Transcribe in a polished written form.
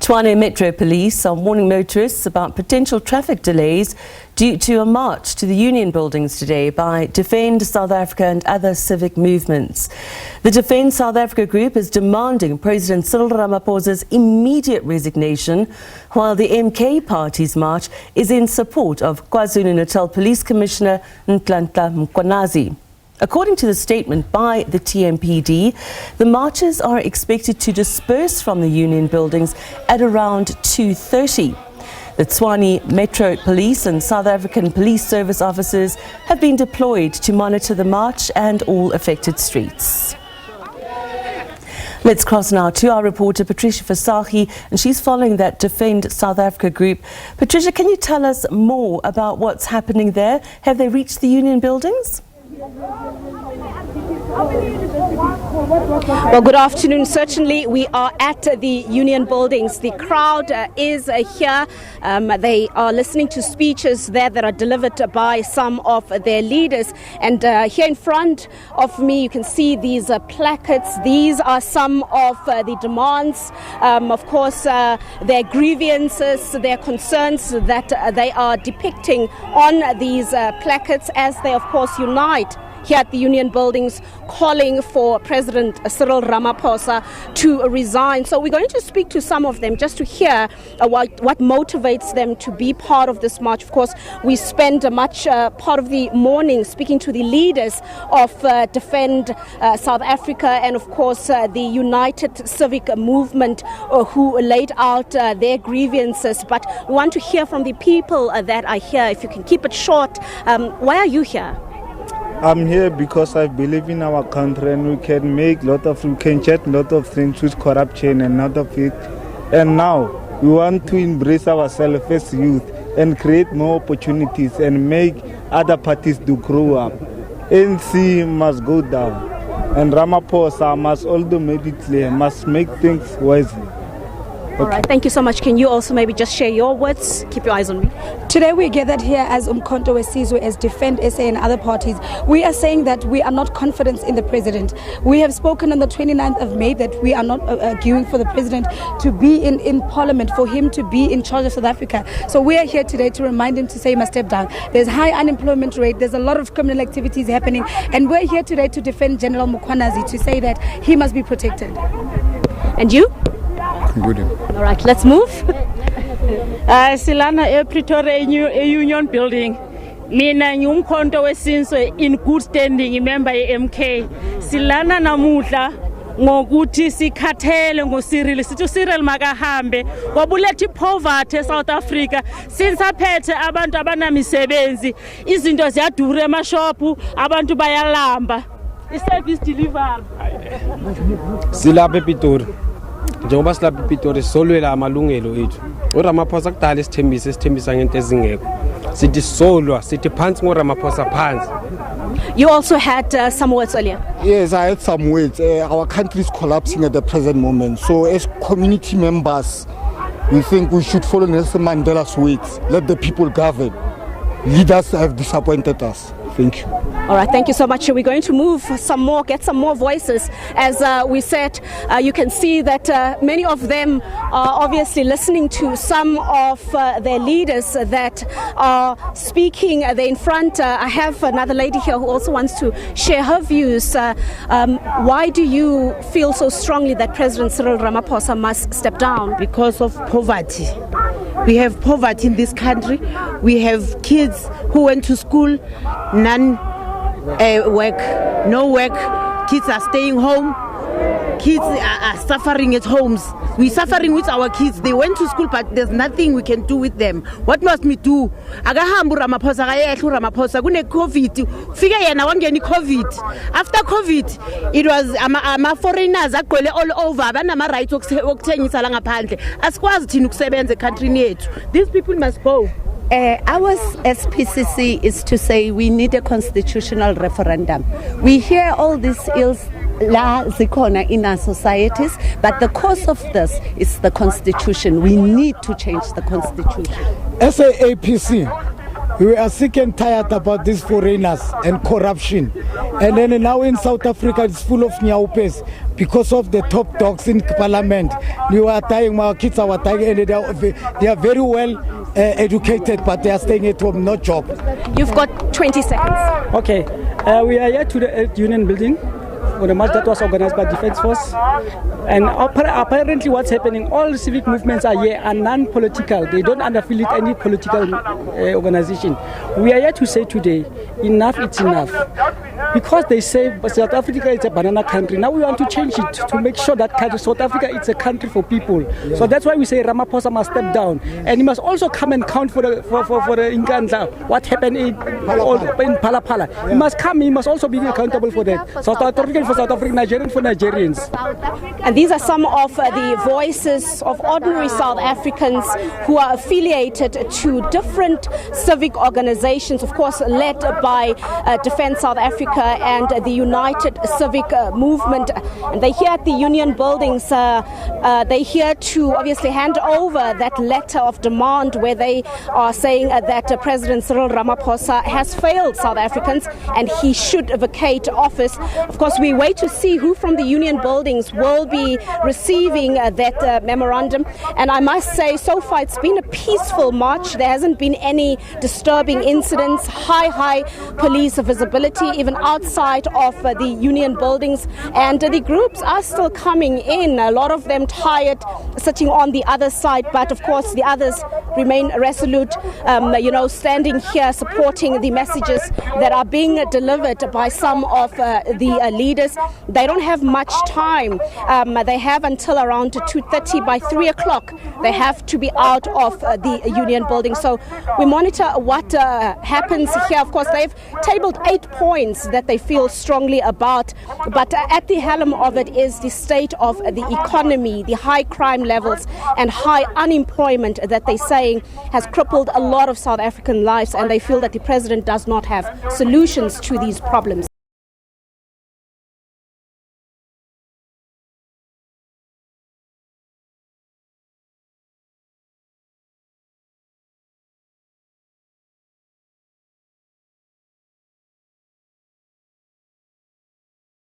Tshwane Metro Police are warning motorists about potential traffic delays due to a march to the Union buildings today by Defend South Africa and other civic movements. The Defend South Africa group is demanding President Cyril Ramaphosa's immediate resignation, while the MK Party's march is in support of KwaZulu-Natal Police Commissioner Nhlanhla Mkhwanazi. According to the statement by the TMPD, the marchers are expected to disperse from the Union buildings at around 2:30. The Tshwane Metro Police and South African Police Service officers have been deployed to monitor the march and all affected streets. Let's cross now to our reporter Patricia Visagie, and she's following that Defend South Africa group. Patricia, can you tell us more about what's happening there? Have they reached the Union buildings? Well, good afternoon. Certainly, we are at the Union buildings. The crowd is here. They are listening to speeches there that are delivered by some of their leaders. And here in front of me, you can see these placards. These are some of the demands, of course, their grievances, their concerns that they are depicting on these placards as they, of course, unite here at the Union buildings, calling for President Cyril Ramaphosa to resign. So we're going to speak to some of them just to hear what motivates them to be part of this march. Of course, we spend much part of the morning speaking to the leaders of Defend South Africa and, of course, the United Civic Movement who laid out their grievances. But we want to hear from the people that are here. If you can keep it short, why are you here? I'm here because I believe in our country and we can change a lot of things with corruption and none of it. And now we want to embrace ourselves as youth and create more opportunities and make other parties to grow up. ANC must go down and Ramaphosa must also make it clear, must make things wisely. All right, thank you so much. Can you also maybe just share your words? Keep your eyes on me. Today we gathered here as Umkhonto Wesizwe, as Defend SA and other parties. We are saying that we are not confident in the president. We have spoken on the 29th of May that we are not arguing for the president to be in parliament, for him to be in charge of South Africa. So we are here today to remind him to say he must step down. There's high unemployment rate, there's a lot of criminal activities happening, and we're here today to defend General Mkhwanazi, to say that he must be protected. And you? Good. All right, let's move. Silana Pretoria Union building. Mina ngumkhonto wesinso in good standing, member MK. Silana namuhla ngokuthi sikhathele ngoCyril, sithi uCyril makahambe ngobulethi poverty eSouth Africa. Since aphethe abantu abanamisebenzi, izinto ziyadura emashopu, abantu bayalamba. I-service delivery. Silapha ePitori. Njengoba silapha ePitori solwela amalungelo ethu. uRamaphosa kudala isithembisa ngento ezingekho. Sithi solwa, sithi phansi ngoRamaphosa phansi. You also had some words earlier. Yes, I had some words. Our country is collapsing at the present moment. So as community members, we think we should follow Nelson Mandela's words. Let the people govern. Leaders have disappointed us. Thank you. All right, thank you so much. We're going to move some more, get some more voices. As we said, you can see that many of them are obviously listening to some of their leaders that are speaking. They're in front. I have another lady here who also wants to share her views. Why do you feel so strongly that President Cyril Ramaphosa must step down? Because of poverty. We have poverty in this country. We have kids who went to school, none work, no work. Kids are staying home. Kids are suffering at homes. We're suffering with our kids. They went to school, but there's nothing we can do with them. What must we do? Akahambu Ramaphosa kayehlu Ramaphosa kune COVID. Fika yena wangeni COVID. After COVID, it was ama foreigners agcwele all over. Banama rights okuthengisa la ngaphandle. Asikwazi thina ukusebenza ecountryn yethu. These people must go. Our SPCC is to say we need a constitutional referendum. We hear all these ills la zikona in our societies, but the cause of this is the constitution. We need to change the constitution. SABC, We are sick and tired about these foreigners and corruption. And then now in South Africa, it's full of nyaupes because of the top dogs in parliament. We are dying, our kids are dying, and they are very well educated, but they are staying at home, no job. You've got 20 seconds. Okay, we are here to the Union building for the march that was organized by Defence Force. And apparently what's happening, all the civic movements are here are non-political. They don't affiliate any political organization. We are here to say today, enough is enough. Because they say South Africa is a banana country, now we want to change it to make sure that South Africa is a country for people. Yeah. So that's why we say Ramaphosa must step down. And he must also come and count for the Inkandla, what happened in Palapala. Yeah. He must come, he must also be accountable for that. South African for South African, Nigerian for Nigerians. And these are some of the voices of ordinary South Africans who are affiliated to different civic organizations, of course led by Defence South Africa and the United Civic Movement. And they're here at the Union buildings. They're here to obviously hand over that letter of demand where they are saying that President Cyril Ramaphosa has failed South Africans and he should vacate office. Of course, we wait to see who from the Union buildings will be receiving that memorandum. And I must say, so far it's been a peaceful march. There hasn't been any disturbing incidents, high police visibility even outside of the Union buildings, and the groups are still coming in, a lot of them tired, sitting on the other side, but of course the others remain resolute, standing here supporting the messages that are being delivered by some of the leaders. They don't have much time. They have until around 2:30. By 3 o'clock they have to be out of the Union building. So we monitor what happens here. Of course, they've tabled 8 points that they feel strongly about, but at the helm of it is the state of the economy, the high crime levels and high unemployment that they're saying has crippled a lot of South African lives, and they feel that the president does not have solutions to these problems.